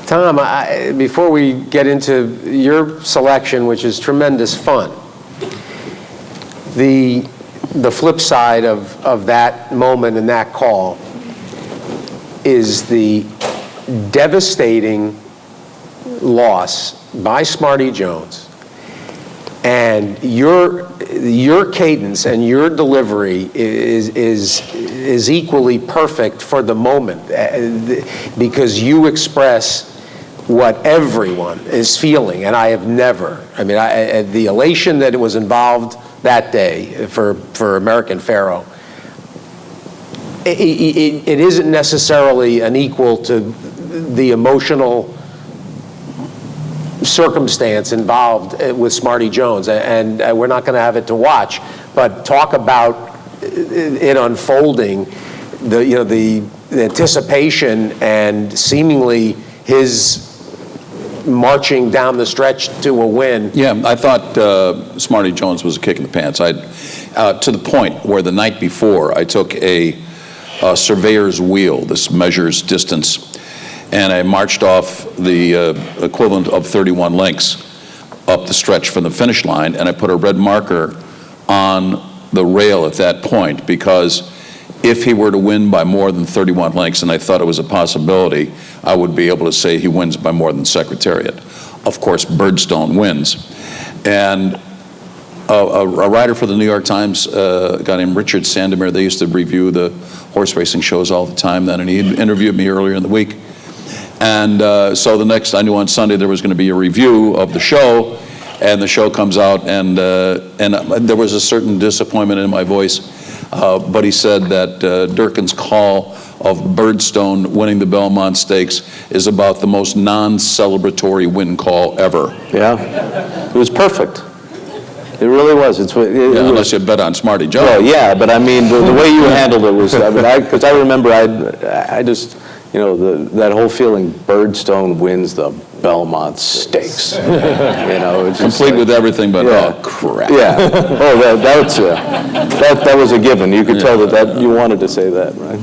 Tom, before we get into your selection, which is tremendous fun, the flip side of that moment and that call is the devastating loss by Smarty Jones. And your cadence and your delivery is equally perfect for the moment, because you express what everyone is feeling, and I have never. I mean, the elation that was involved that day for American Pharaoh, it isn't necessarily an equal to the emotional circumstance involved with Smarty Jones, and we're not going to have it to watch, but talk about it unfolding, the anticipation and seemingly his marching down the stretch to a win. Yeah, I thought Smarty Jones was a kick in the pants. To the point where the night before I took a surveyor's wheel. This measures distance. And I marched off the equivalent of 31 lengths up the stretch from the finish line, and I put a red marker on the rail at that point, because if he were to win by more than 31 lengths, and I thought it was a possibility, I would be able to say he wins by more than Secretariat. Of course, Birdstone wins. And a writer for the New York Times, a guy named Richard Sandomir, they used to review the horse racing shows all the time then, and he interviewed me earlier in the week. And so I knew on Sunday there was going to be a review of the show, and the show comes out, and there was a certain disappointment in my voice, but he said that Durkin's call of Birdstone winning the Belmont Stakes is about the most non-celebratory win call ever. Yeah, it was perfect. It really was. Unless you bet on Smarty Jones. Well, yeah, but I mean, the way you handled it was, because I remember I just, that whole feeling, Birdstone wins the Belmont Stakes. It's complete with everything but, yeah. Oh, crap. Yeah. Oh, that was a given. You could tell that you wanted to say that, right?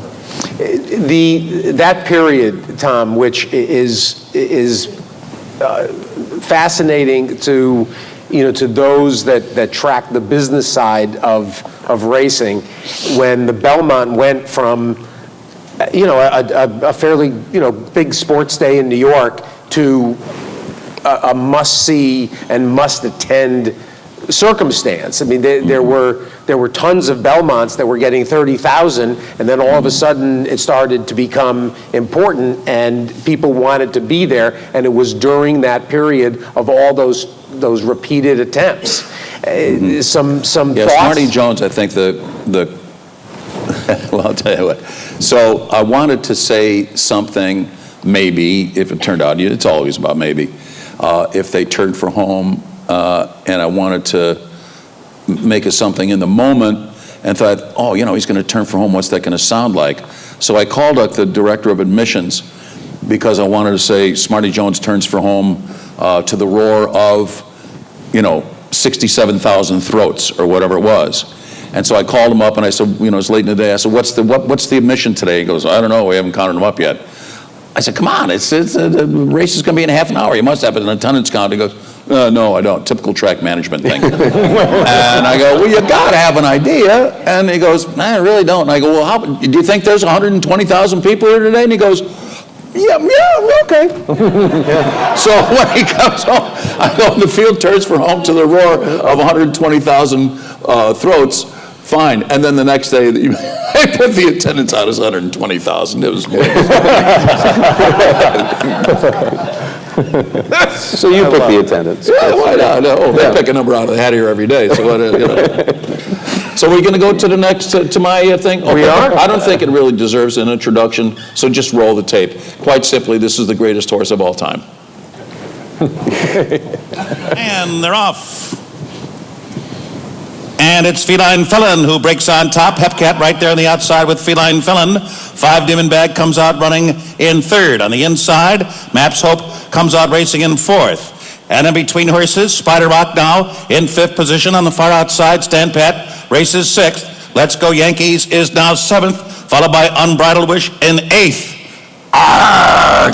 That period, Tom, which is fascinating to those that track the business side of racing, when the Belmont went from a fairly big sports day in New York to a must-see and must-attend circumstance. I mean, there were tons of Belmonts that were getting 30,000, and then all of a sudden it started to become important, and people wanted to be there. And it was during that period of all those repeated attempts. Some thoughts. Smarty Jones, I think well, I'll tell you what. So I wanted to say something, maybe, if it turned out, it's always about maybe, if they turned for home, and I wanted to make something in the moment, and thought, he's going to turn for home, what's that going to sound like? So I called up the director of admissions, because I wanted to say Smarty Jones turns for home to the roar of, 67,000 throats, or whatever it was. And so I called him up, and I said, it's late in the day. I said, what's the admission today? He goes, I don't know, we haven't counted them up yet. I said, come on, the race is going to be in half an hour. You must have an attendance count. He goes, no, I don't. Typical track management thing. And I go, well, you got to have an idea. And he goes, I really don't. And I go, well, do you think there's 120,000 people here today? And he goes, yeah, okay. So when he comes home, I go, the field turns for home to the roar of 120,000 throats. Fine. And then the next day, they put the attendance out as 120,000. It was So you pick the attendance. Yeah, why not? No, they pick a number out of the hat here every day. So So we're going to go to the next, to my thing? Okay. We are? I don't think it really deserves an introduction, so just roll the tape. Quite simply, this is the greatest horse of all time. And they're off. And it's Feline Felon who breaks on top. Hepcat right there on the outside with Feline Felon. 5 Diamondback comes out running in third. On the inside, Maps Hope comes out racing in fourth. And in between horses, Spider Rock now in fifth position. On the far outside, Stand Pat races sixth. Let's Go Yankees is now seventh, followed by Unbridled Wish in eighth. Arg!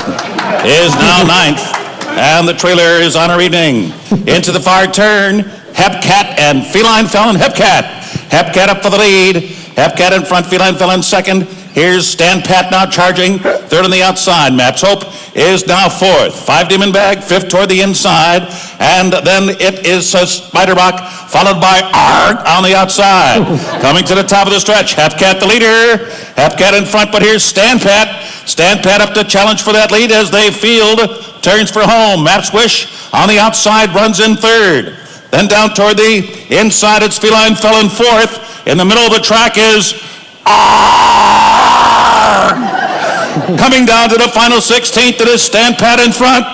Is now ninth, and the trailer is on her evening. Into the far turn, Hepcat and Feline Felon Hepcat. Hepcat up for the lead. Hepcat in front, Feline Felon second. Here's Stand Pat now charging. Third on the outside. Maps Hope is now fourth. 5 Demon Bag, fifth toward the inside. And then it is Spiderbuck, followed by Arg on the outside. Coming to the top of the stretch. Hepcat the leader. Hepcat in front, but here's Stand Pat. Stand Pat up to challenge for that lead as they field. Turns for home. Maps Wish on the outside runs in third. Then down toward the inside, it's Feline Felon fourth. In the middle of the track is Arg! Coming down to the final 16th, it is Stand Pat in front.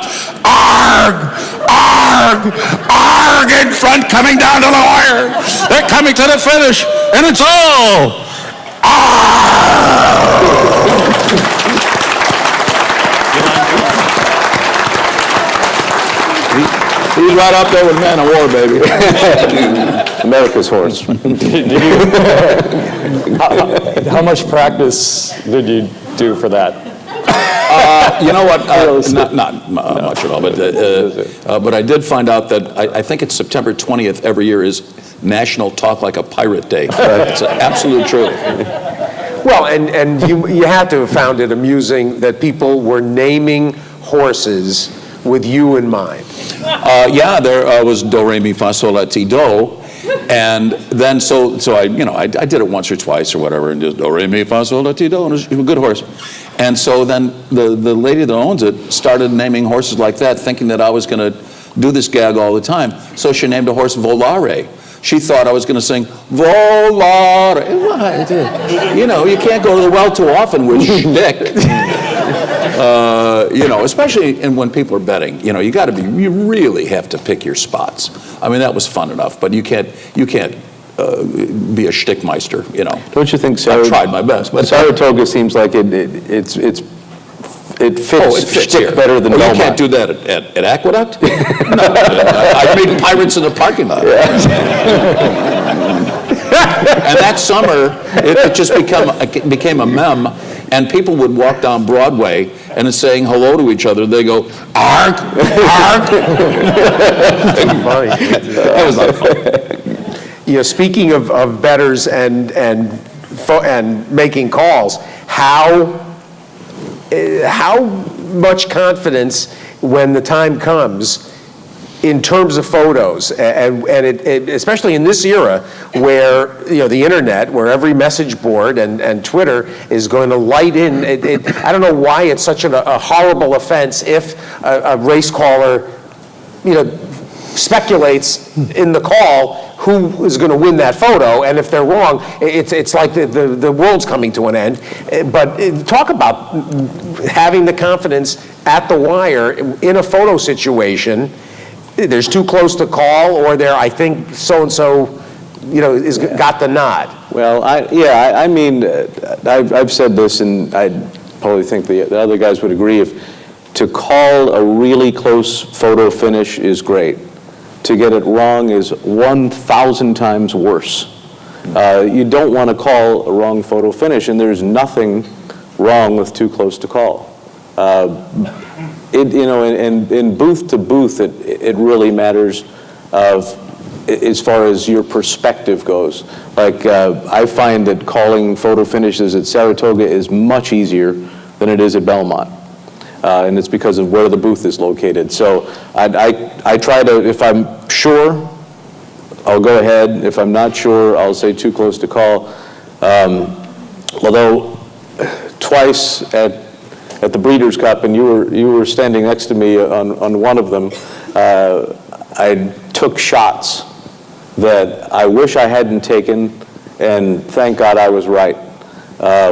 Arg! Arg! Arg in front, coming down to the wire. They're coming to the finish, and it's all Arg! He's right up there with Man of War, baby. America's horse. How much practice did you do for that? You know what? Not much at all, but I did find out that I think it's September 20th every year is National Talk Like a Pirate Day. It's an absolute truth. Well, and you have to have found it amusing that people were naming horses with you in mind. Yeah, there was Do, Re, Mi, Fa, Sol, La, Ti, Do. And then, so I did it once or twice or whatever, and just Do, Re, Mi, Fa, Sol, La, Ti, Do, and it was a good horse. And so then the lady that owns it started naming horses like that, thinking that I was going to do this gag all the time. So she named a horse Volare. She thought I was going to sing Volare. You know, you can't go to the well too often with shtick. Especially when people are betting, you really have to pick your spots. I mean, that was fun enough, but you can't be a shtickmeister, Don't you think I've tried my best, but Saratoga seems like it fits it fits shtick here. better than You Belmont. can't do that at Aqueduct? No, I made pirates in the parking lot. And that summer, it just became a meme, and people would walk down Broadway and instead of saying hello to each other, they go, Arg, Arg. Funny. That was a lot of fun. Speaking of bettors and making calls, how much confidence when the time comes in terms of photos, and especially in this era where the internet, where every message board and Twitter is going to light in. I don't know why it's such a horrible offense if a race caller, speculates in the call who is going to win that photo, and if they're wrong, it's like the world's coming to an end. But talk about having the confidence at the wire in a photo situation. There's too close to call, or I think so-and-so, is got the nod. Well, I've said this, and I probably think the other guys would agree. If to call a really close photo finish is great, to get it wrong is 1,000 times worse. You don't want to call a wrong photo finish, and there's nothing wrong with too close to call. In booth to booth, it really matters as far as your perspective goes. Like, I find that calling photo finishes at Saratoga is much easier than it is at Belmont. And it's because of where the booth is located. So I try to, if I'm sure, I'll go ahead. If I'm not sure, I'll say too close to call. Although twice at the Breeders' Cup, and you were standing next to me on one of them, I took shots that I wish I hadn't taken, and thank God I was right.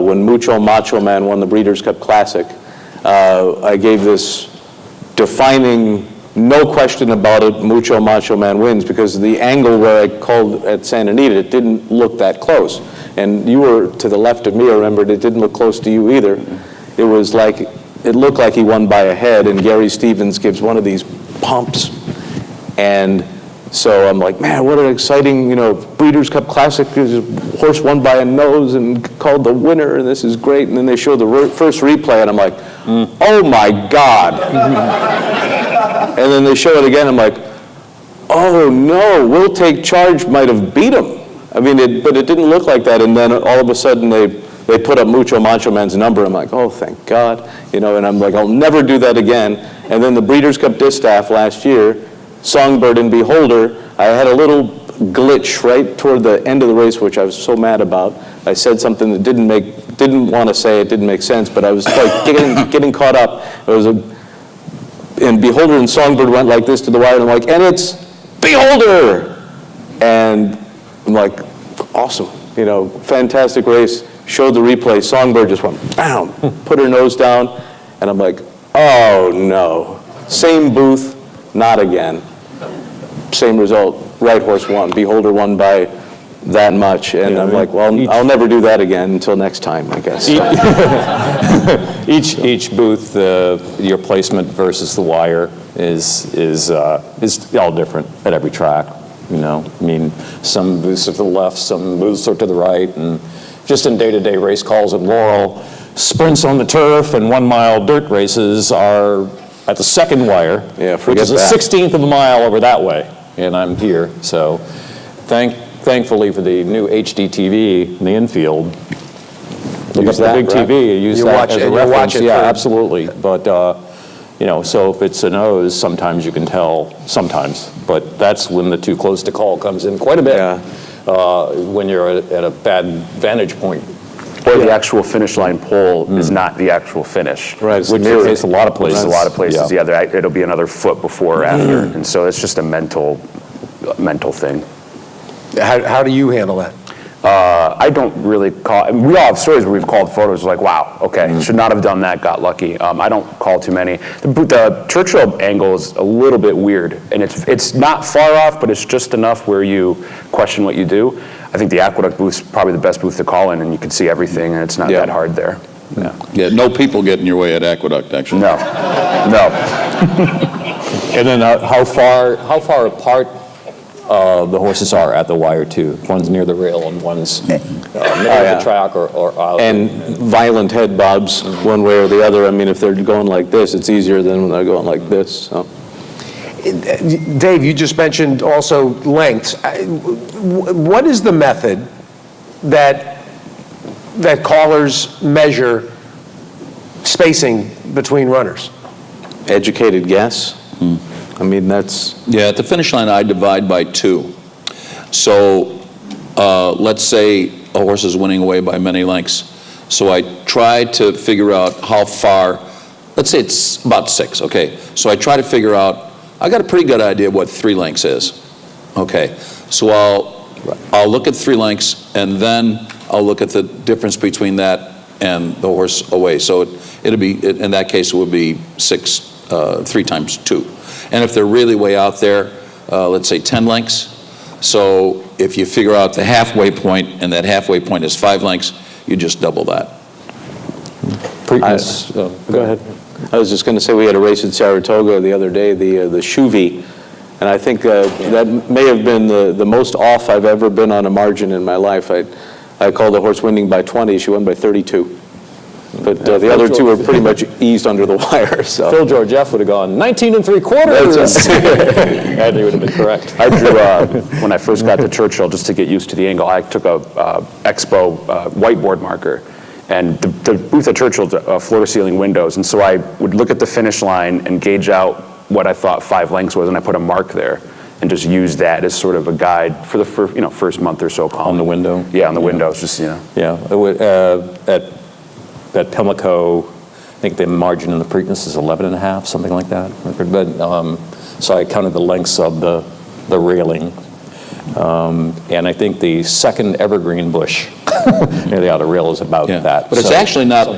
When Mucho Macho Man won the Breeders' Cup Classic, I gave this defining, no question about it, Mucho Macho Man wins, because the angle where I called at Santa Anita, it didn't look that close. And you were to the left of me, I remembered, it didn't look close to you either. It was like, it looked like he won by a head, and Gary Stevens gives one of these pumps. And so I'm like, man, what an exciting, Breeders' Cup Classic. His horse won by a nose and called the winner, and this is great. And then they show the first replay, and I'm like, Oh my God. And then they show it again, I'm like, oh no, Will Take Charge might have beat him. I mean, but it didn't look like that, and then all of a sudden they put up Mucho Macho Man's number. I'm like, oh, thank God. And I'm like, I'll never do that again. And then the Breeders' Cup Distaff last year, Songbird and Beholder, I had a little glitch right toward the end of the race, which I was so mad about. I said something that didn't want to say, it didn't make sense, but I was like getting caught up. And Beholder and Songbird went like this to the wire, and I'm like, and it's Beholder! And I'm like, awesome, fantastic race. Showed the replay, Songbird just went, bam, put her nose down, and I'm like, oh no. Same booth, not again. Same result, right horse won. Beholder won by that much, and I'm like, well, I'll never do that again until next time, I guess. Each booth, your placement versus the wire is all different at every track. I mean, some booths are to the left, some booths are to the right, and just in day-to-day race calls at Laurel, sprints on the turf and 1 mile dirt races are at the second wire, which is a 16th of a mile over that way, and I'm here. So thankfully for the new HD TV in the infield, look up the big TV, use that as a reference. Yeah, absolutely. But so if it's a nose, sometimes you can tell, but that's when the too close to call comes in quite a bit. When you're at a bad vantage point. Or the actual finish line pole is not the actual finish. Right, Which is the case a lot of places. A lot of places, it'll be another foot before or after. And so it's just a mental thing. How do you handle that? I don't really call, we all have stories where we've called photos like, wow, okay, should not have done that, got lucky. I don't call too many. The Churchill angle is a little bit weird, and it's not far off, but it's just enough where you question what you do. I think the Aqueduct booth is probably the best booth to call in, and you can see everything, and it's not that hard there. Yeah, no people get in your way at Aqueduct, actually. No. And then how far apart the horses are at the wire too? One's near the rail and one's middle of the track or out. And violent head bobs one way or the other. I mean, if they're going like this, it's easier than when they're going like this. So. Dave, you just mentioned also lengths. What is the method that callers measure spacing between runners? Educated guess. I mean, that's... Yeah, at the finish line, I divide by 2. So let's say a horse is winning away by many lengths. So I try to figure out how far, let's say it's about 6, okay. So I try to figure out, I got a pretty good idea what 3 lengths is. Okay, so I'll look at 3 lengths, and then I'll look at the difference between that and the horse away. So it'll be, in that case, it would be 6, 3 times 2. And if they're really way out there, let's say 10 lengths. So if you figure out the halfway point, and that halfway point is 5 lengths, you just double that. Go ahead. I was just going to say we had a race at Saratoga the other day, the Shuvi, and I think that may have been the most off I've ever been on a margin in my life. I called the horse winning by 20. She won by 32. But the other 2 were pretty much eased under the wire. So Phil Georgieff would have gone 19 3/4. And he would have been correct. I drew, when I first got to Churchill, just to get used to the angle, I took a Expo whiteboard marker. And the booth at Churchill's floor-to-ceiling windows. And so I would look at the finish line and gauge out what I thought 5 lengths was, and I put a mark there and just use that as sort of a guide for the first month or so. On the window? Yeah, on the windows, just, Yeah, it would, at Pimlico, I think the margin in the Preakness is 11.5, something like that. But, so I counted the lengths of the railing. And I think the second evergreen bush near the outer rail is about that. But it's actually not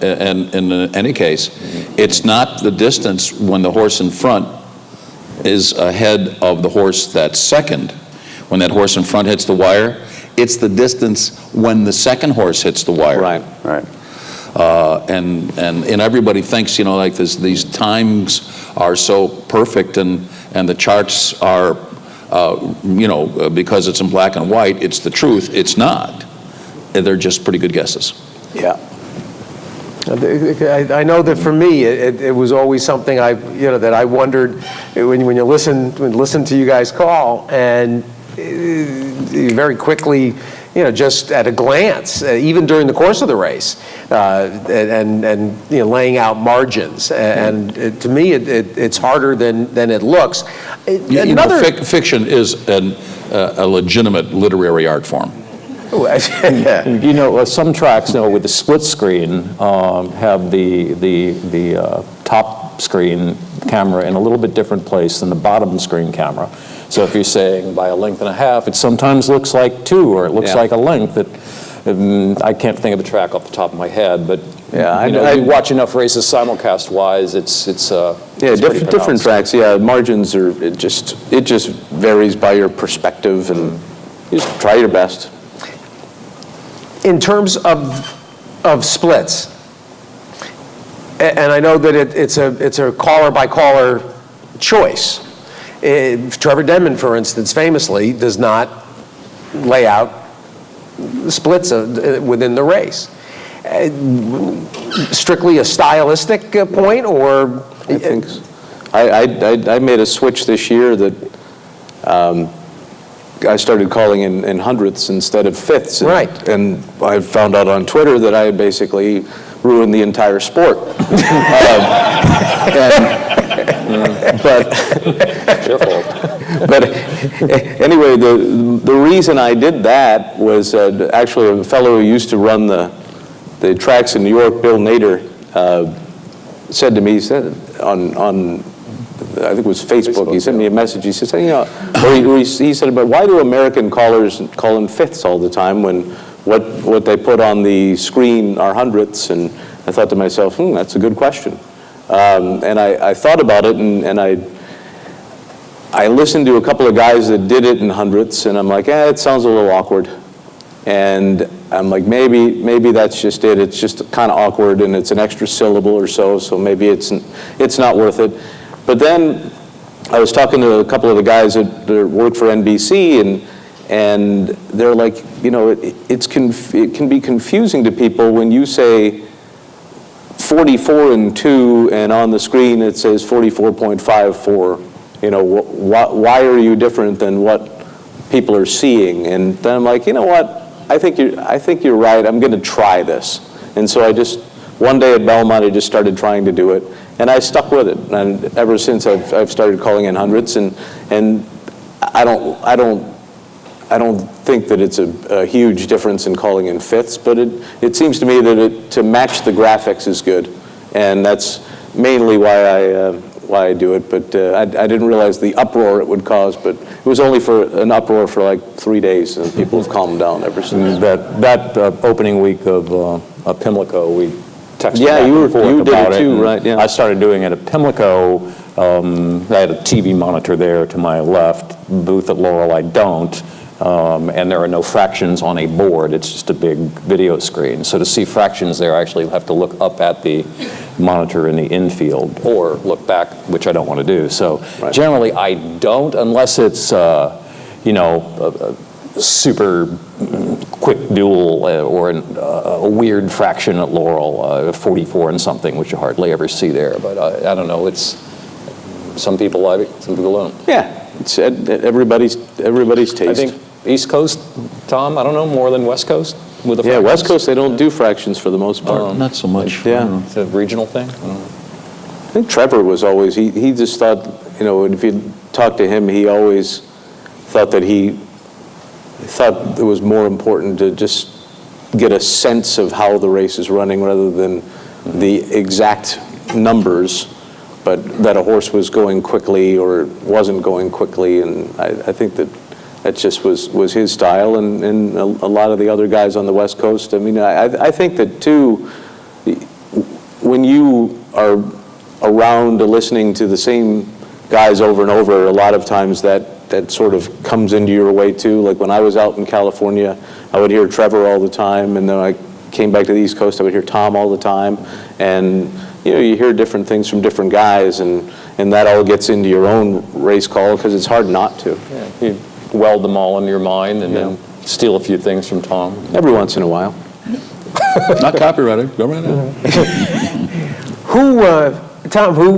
and in any case, it's not the distance when the horse in front is ahead of the horse that's second. When that horse in front hits the wire, it's the distance when the second horse hits the wire. Right. And everybody thinks, like this, these times are so perfect and the charts are, because it's in black and white, it's the truth. It's not. They're just pretty good guesses. Yeah. I know that for me, it was always something that I wondered when you listen to you guys call, and very quickly, just at a glance, even during the course of the race, and laying out margins, and to me, it's harder than it looks. Fiction is a legitimate literary art form. Some tracks, with the split screen, have the top screen camera in a little bit different place than the bottom screen camera. So if you're saying by a length and a half, it sometimes looks like 2, or it looks like a length that I can't think of a track off the top of my head, but you watch enough races simulcast-wise, it's different tracks. Yeah, margins are it just varies by your perspective, and you just try your best. In terms of splits, and I know that it's a caller by caller choice. Trevor Denman, for instance, famously does not lay out splits within the race. Strictly a stylistic point, or I think so. I made a switch this year that I started calling in hundredths instead of fifths. Right. And I found out on Twitter that I had basically ruined the entire sport. But anyway, the reason I did that was actually a fellow who used to run the tracks in New York, Bill Nader, said to me, he said on I think it was Facebook, he sent me a message, he said, he said, but why do American callers call in fifths all the time when what they put on the screen are hundredths? And I thought to myself, that's a good question. And I thought about it, and I listened to a couple of guys that did it in hundredths, and I'm like, it sounds a little awkward. And I'm like, maybe that's just it. It's just kind of awkward, and it's an extra syllable or so maybe it's not worth it. But then I was talking to a couple of the guys that work for NBC, and they're like, it can be confusing to people when you say 44 and 2, and on the screen it says 44.54. Why are you different than what people are seeing? And then I'm like, what? I think you're right. I'm going to try this. And so one day at Belmont, I just started trying to do it, and I stuck with it. And ever since, I've started calling in hundredths, and I don't think that it's a huge difference in calling in fifths, but it seems to me that to match the graphics is good, and that's mainly why I do it. But I didn't realize the uproar it would cause, but it was only for an uproar for like 3 days, and people have calmed down ever since. That opening week of Pimlico, we texted back and forth you did about it too, right? Yeah. I started doing it at Pimlico. I had a TV monitor there to my left. Booth at Laurel, I don't. And there are no fractions on a board. It's just a big video screen. So to see fractions there, I actually have to look up at the monitor in the infield or look back, which I don't want to do. So generally, I don't, unless it's a super quick duel or a weird fraction at Laurel, 44 and something, which you hardly ever see there. But I don't know. It's some people like it, some people don't. Yeah, it's everybody's taste. I think East Coast, Tom, I don't know, more than West Coast with the fractions? West Coast, they don't do fractions for the most part. Not so much. Yeah. It's a regional thing? I think Trevor was always, he just thought, if you talk to him, he always thought that it was more important to just get a sense of how the race is running rather than the exact numbers, but that a horse was going quickly or wasn't going quickly, and I think that just was his style, and a lot of the other guys on the West Coast. I mean, I think that too, when you are around listening to the same guys over and over, a lot of times that sort of comes into your way too. Like when I was out in California, I would hear Trevor all the time, and then I came back to the East Coast, I would hear Tom all the time, and you hear different things from different guys, and that all gets into your own race call because it's hard not to. Yeah, you weld them all in your mind and then steal a few things from Tom. Every once in a while. Not copyrighted. Go right ahead. Tom, who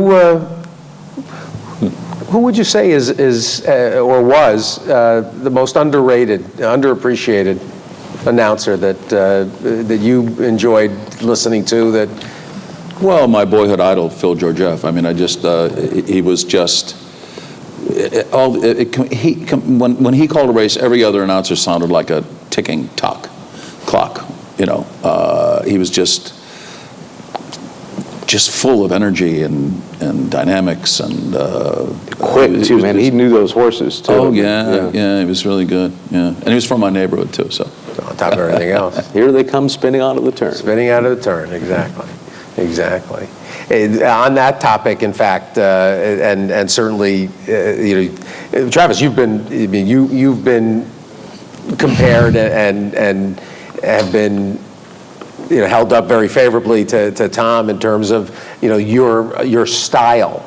would you say is or was the most underrated, underappreciated announcer that you enjoyed listening to? That Well, my boyhood idol, Phil Georgieff. I mean, he was just when he called a race, every other announcer sounded like a ticking clock. You know, he was just full of energy and dynamics and Quick too, man. He knew those horses too. Oh yeah, he was really good. Yeah, and he was from my neighborhood too. So on top of everything else, Here they come spinning out of the turn. spinning out of the turn, exactly. On that topic, in fact, and certainly, Travis, you've been compared and have been held up very favorably to Tom in terms of your style.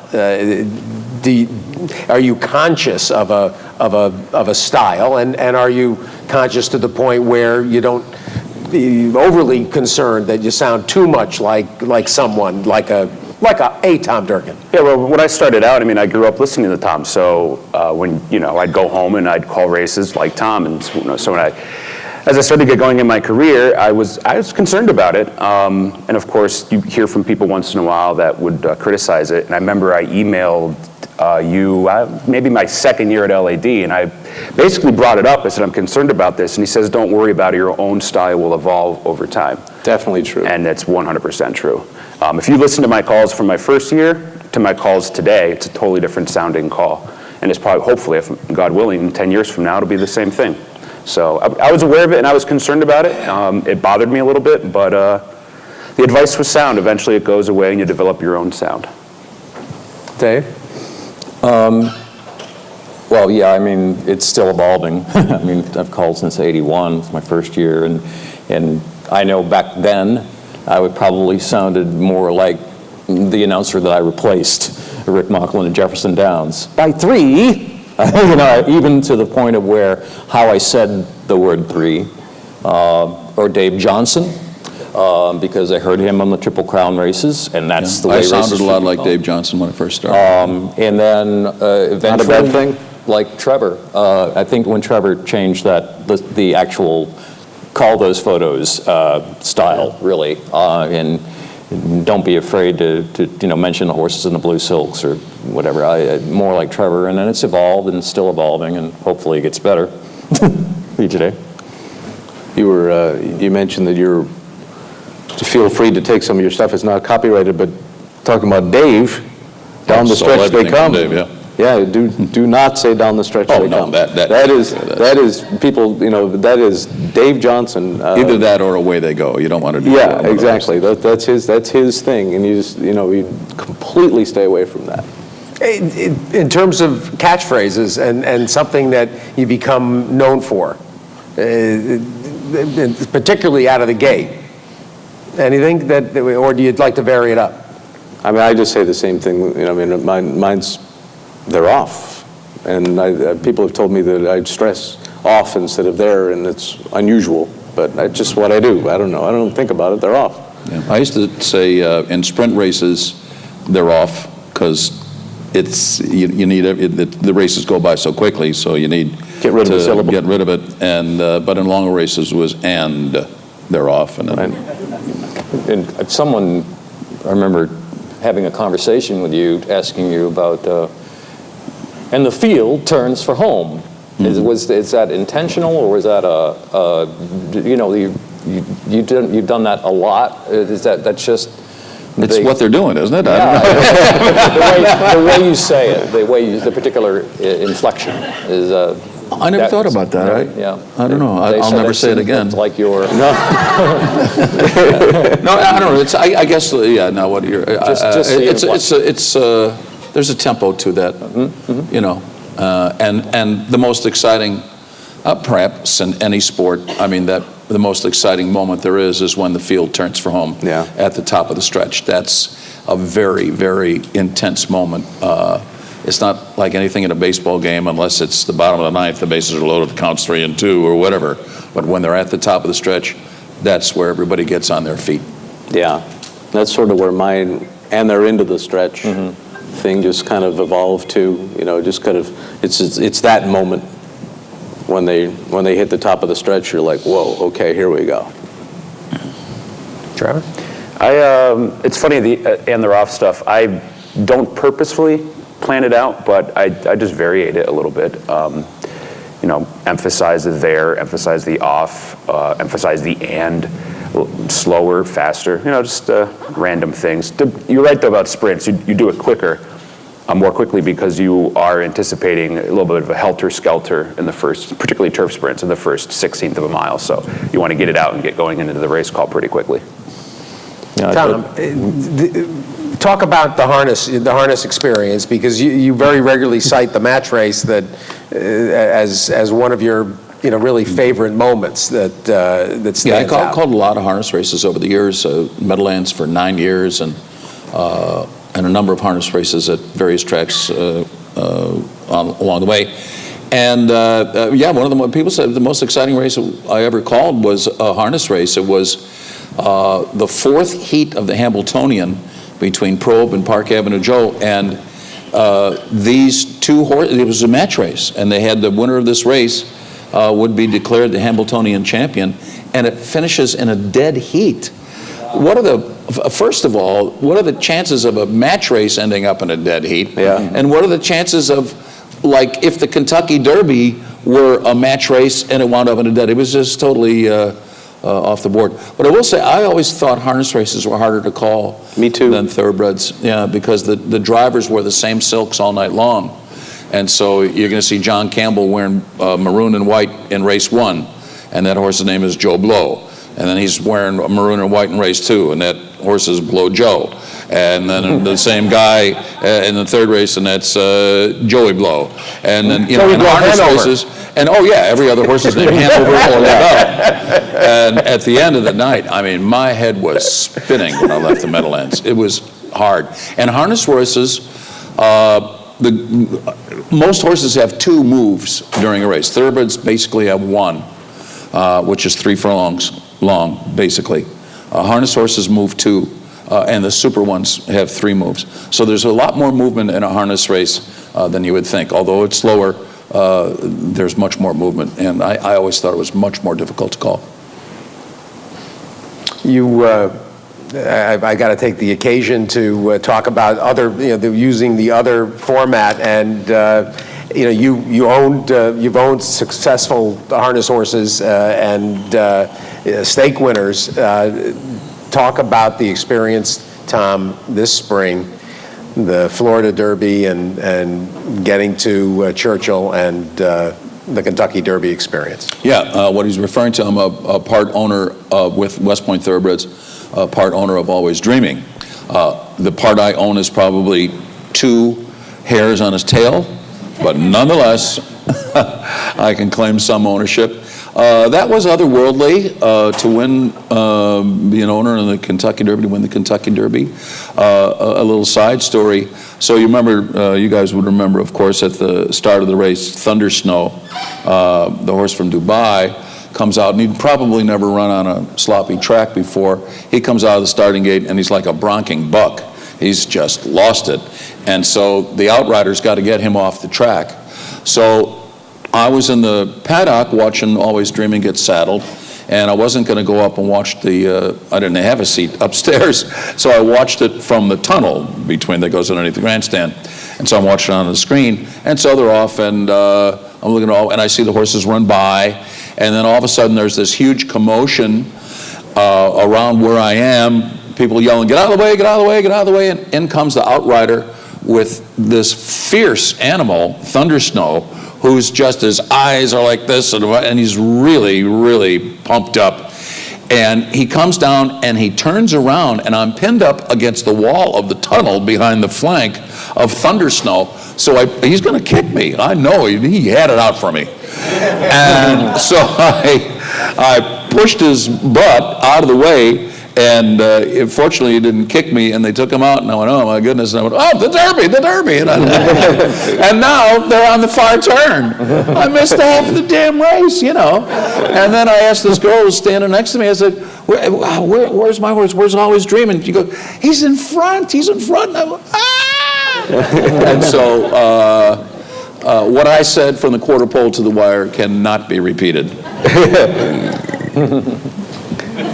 Are you conscious of a style, and are you conscious to the point where you don't be overly concerned that you sound too much like someone like a Tom Durkin? Yeah, well, when I started out, I mean, I grew up listening to Tom. So when I'd go home and I'd call races like Tom, and so as I started to get going in my career, I was concerned about it. And of course, you hear from people once in a while that would criticize it. And I remember I emailed you maybe my second year at LAD, and I basically brought it up. I said, I'm concerned about this. And he says, don't worry about it. Your own style will evolve over time. Definitely true. And that's 100% true. If you listen to my calls from my first year to my calls today, it's a totally different sounding call. And it's probably, hopefully, if God willing, 10 years from now, it'll be the same thing. So I was aware of it and I was concerned about it. It bothered me a little bit, but the advice was sound. Eventually it goes away and you develop your own sound. Dave? Well, yeah, I mean, it's still evolving. I mean, I've called since '81, it's my first year, and I know back then I would probably sounded more like the announcer that I replaced, Rick Mocklin at Jefferson Downs, by 3. Even to the point of where how I said the word 3, or Dave Johnson, because I heard him on the Triple Crown races, and that's the way I races sounded a lot should be like called. Dave Johnson when I first started. And then eventually, Not a bad thing. like Trevor. I think when Trevor changed that, the actual call those photos style, really, and don't be afraid to mention the horses in the blue silks or whatever. More like Trevor, and then it's evolved and still evolving, and hopefully it gets better. Each day. You mentioned that you're to feel free to take some of your stuff. It's not copyrighted, but talking about Dave, down the Stole stretch they everything from come. Dave, yeah. Yeah, do not say down the stretch Oh, they no, come. that is people. That is Dave Johnson. Either that or away they go. You don't want to do Yeah, that. exactly. That's his thing, and you just you completely stay away from that. In terms of catchphrases and something that you become known for, particularly out of the gate, anything that, or do you like to vary it up? I mean, I just say the same thing. Mine's they're off, and people have told me that I stress off instead of there, and it's unusual, but that's just what I do. I don't know. I don't think about it. They're off. Yeah. I used to say in sprint races, they're off because you need the races go by so quickly, so you need Get rid of the syllable. Get rid of it. And but in longer races was and they're off. And then, And someone, I remember having a conversation with you, asking you about, and the field turns for home. Mm-hmm. Is that intentional, or is that you've done that a lot? That's just it's what they're doing, isn't it? the way you say it, the particular inflection is. I never thought about that. Yeah. I don't know. I'll never say it again. It's like your. No, I don't know. It's I guess yeah. Now what you're there's a tempo to that, and the most exciting, perhaps in any sport. I mean that the most exciting moment there is when the field turns for home. Yeah. At the top of the stretch. That's a very very intense moment. It's not like anything in a baseball game unless it's the bottom of the ninth, the bases are loaded, the count's 3-2 or whatever. But when they're at the top of the stretch, that's where everybody gets on their feet. Yeah, that's sort of where mine, and they're into the stretch thing just kind of evolved to, just kind of, it's that moment when they hit the top of the stretch, you're like, whoa, okay, here we go. Trevor? It's funny, the and they're off stuff, I don't purposefully plan it out, but I just variate it a little bit. Emphasize the there, emphasize the off, emphasize the and, slower, faster, just random things. You're right, though, about sprints. You do it quicker, more quickly, because you are anticipating a little bit of a helter-skelter in the first, particularly turf sprints, in the first 16th of a mile. So you want to get it out and get going into the race call pretty quickly. Tom, talk about the harness experience, because you very regularly cite the match race that as one of your really favorite moments that stands Yeah, I out. called a lot of harness races over the years, Meadowlands for 9 years, and a number of harness races at various tracks along the way. And one of the people said the most exciting race I ever called was a harness race. It was the fourth heat of the Hambletonian between Probe and Park Avenue Joe, and these two horses, it was a match race, and they had the winner of this race would be declared the Hambletonian champion, and it finishes in a dead heat. First of all, what are the chances of a match race ending up in a dead heat? Yeah. And what are the chances of, like, if the Kentucky Derby were a match race and it wound up in a dead? It was just totally off the board. But I will say, I always thought harness races were harder to call Me too. than thoroughbreds. Yeah, because the drivers wear the same silks all night long. And so you're going to see John Campbell wearing maroon and white in race 1, and that horse's name is Joe Blow. And then he's wearing maroon and white in race 2, and that horse is Blow Joe. And then the same guy in the third race, and that's Joey Blow. And then, in harness races, and every other horse is named Hanover or Lavelle. And at the end of the night, I mean, my head was spinning when I left the Meadowlands. It was hard. And harness races, most horses have 2 moves during a race. Thoroughbreds basically have 1, which is 3 furlongs long, basically. Harness horses move 2, and the super ones have 3 moves. So there's a lot more movement in a harness race than you would think. Although it's slower, there's much more movement, and I always thought it was much more difficult to call. I got to take the occasion to talk about using the other format, and you've owned successful harness horses and stake winners. Talk about the experience, Tom, this spring, the Florida Derby and getting to Churchill, and the Kentucky Derby experience. Yeah, what he's referring to, I'm a part owner with West Point Thoroughbreds, part owner of Always Dreaming. The part I own is probably 2 hairs on his tail, but nonetheless, I can claim some ownership. That was otherworldly to win, be an owner in the Kentucky Derby, to win the Kentucky Derby. A little side story. So you remember, you guys would remember, of course, at the start of the race, Thunder Snow, the horse from Dubai, comes out, and he'd probably never run on a sloppy track before. He comes out of the starting gate, and he's like a bronking buck. He's just lost it. And so the outriders got to get him off the track. So I was in the paddock watching Always Dreaming get saddled, and I wasn't going to go up and watch I didn't have a seat upstairs, so I watched it from the tunnel that goes underneath the grandstand. And so I'm watching it on the screen, and so they're off, and I'm looking at and I see the horses run by, and then all of a sudden there's this huge commotion around where I am, people yelling, "Get out of the way, get out of the way, get out of the way," and in comes the outrider with this fierce animal, Thunder Snow, who's just, his eyes are like this, and he's really, really pumped up. And he comes down and he turns around, and I'm pinned up against the wall of the tunnel behind the flank of Thunder Snow. So he's going to kick me. I know he had it out for me. And so I pushed his butt out of the way, and fortunately he didn't kick me, and they took him out, and I went, oh my goodness, and I went, oh, the Derby, and, and now they're on the far turn. I missed half of the damn race, And then I asked this girl who was standing next to me, I said, where's my horse? Where's Always Dreaming? You go, he's in front. He's in front. And I go, ah! And so what I said from the quarter pole to the wire cannot be repeated.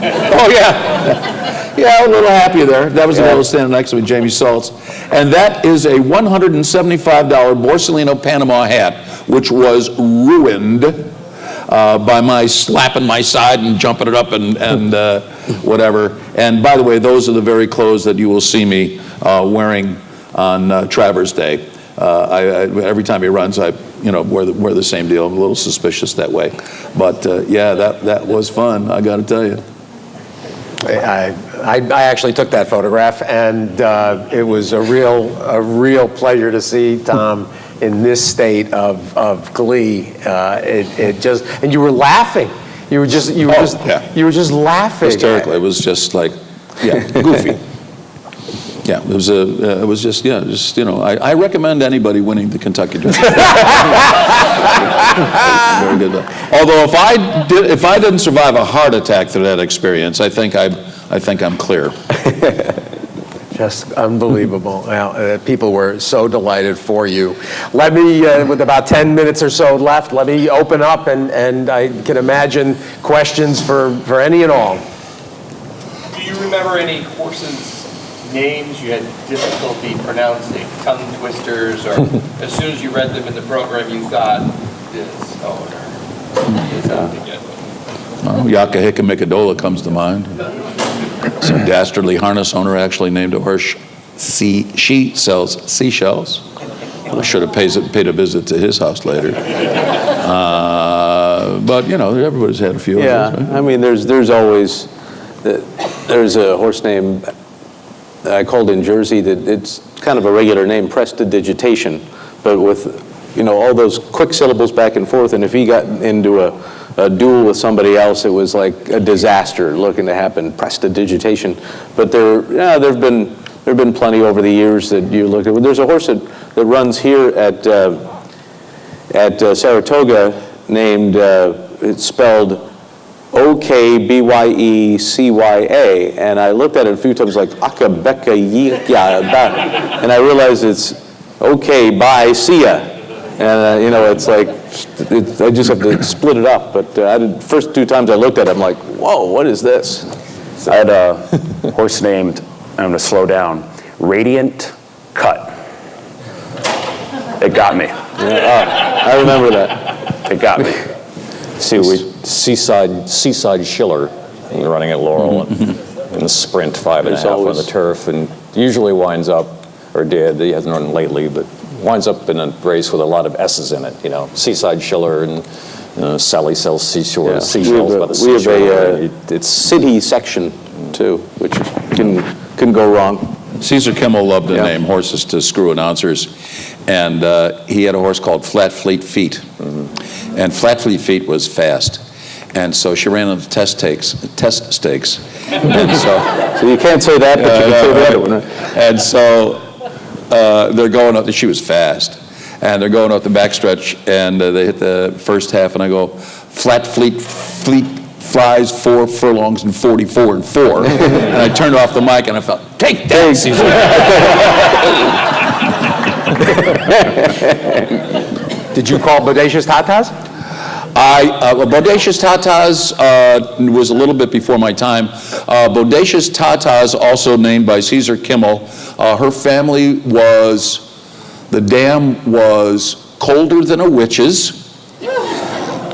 Oh, yeah. Yeah, a little happy there. That was the fellow standing next to me, Jamie Saltz. And that is a $175 Borsalino Panama hat, which was ruined by my slapping my side and jumping it up and whatever. And by the way, those are the very clothes that you will see me wearing on Travers Day. Every time he runs, I wear the same deal. I'm a little suspicious that way. But yeah, that was fun, I got to tell you. I actually took that photograph, and it was a real pleasure to see Tom in this state of glee. And you were laughing. You were just laughing. Hysterically. It was just like, goofy. Yeah, it was just I recommend anybody winning the Kentucky Derby. Very good. Although if I didn't survive a heart attack through that experience, I think I'm clear. Just unbelievable. Well, people were so delighted for you. Let me, with about 10 minutes or so left, let me open up, and I can imagine questions for any and all. Do you remember any horses' names you had difficulty pronouncing, tongue twisters, or as soon as you read them in the program, you thought, this owner is out to get them? Well, Yakahika comes to mind. Some dastardly harness owner actually named a horse. She sells seashells. I should have paid a visit to his house later. But everybody's had a few. Yeah, of those, right? I mean, there's always there's a horse name I called in Jersey that it's kind of a regular name, Prestidigitation, but with all those quick syllables back and forth. And if he got into a duel with somebody else, it was like a disaster looking to happen. Prestidigitation. But there've been plenty over the years that you look at. There's a horse that runs here at Saratoga named it's spelled OkbyeCya, and I looked at it a few times like Akabeka Yikya, and I realized it's okay, bye, see ya. And it's like I just have to split it up. But first 2 times I looked at it, I'm like, whoa, what is this? I had a horse named, I'm going to slow down, Radiant Cut. It got me. I remember that. It got me. Seaside Schiller running at Laurel in the sprint 5.5 on the turf, and usually winds up, or did, he hasn't run lately, but winds up in a race with a lot of S's in it. Seaside Schiller and Sally sells seashells by the seashore. We have it's city section too, which can go wrong. Caesar Kimmel loved to name horses to screw announcers, and he had a horse called Flat Fleet Feet, and Flat Fleet Feet was fast, and so she ran on the test stakes, and so you can't say that, but you can say the other one. Right? And so they're going up. She was fast, and they're going up the backstretch, and they hit the first half, and I go, Flat Fleet flies 4 furlongs and 44 and 4. And I turned off the mic and I felt, take that, Caesar. Did you call Bodacious Tatas? Bodacious Tatas was a little bit before my time. Bodacious Tatas, also named by Caesar Kimmel, her family the dam was colder than a witch's,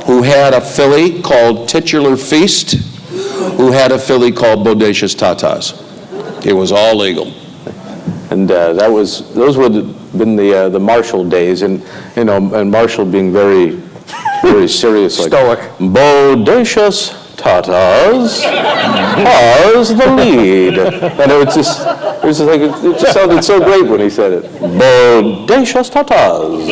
who had a filly called Titular Feast, who had a filly called Bodacious Tatas. It was all legal. And those would have been the Marshall days, and Marshall being very, very serious, like stoic. Bodacious Tatas has the lead, and it just sounded so great when he said it. Bodacious Tatas.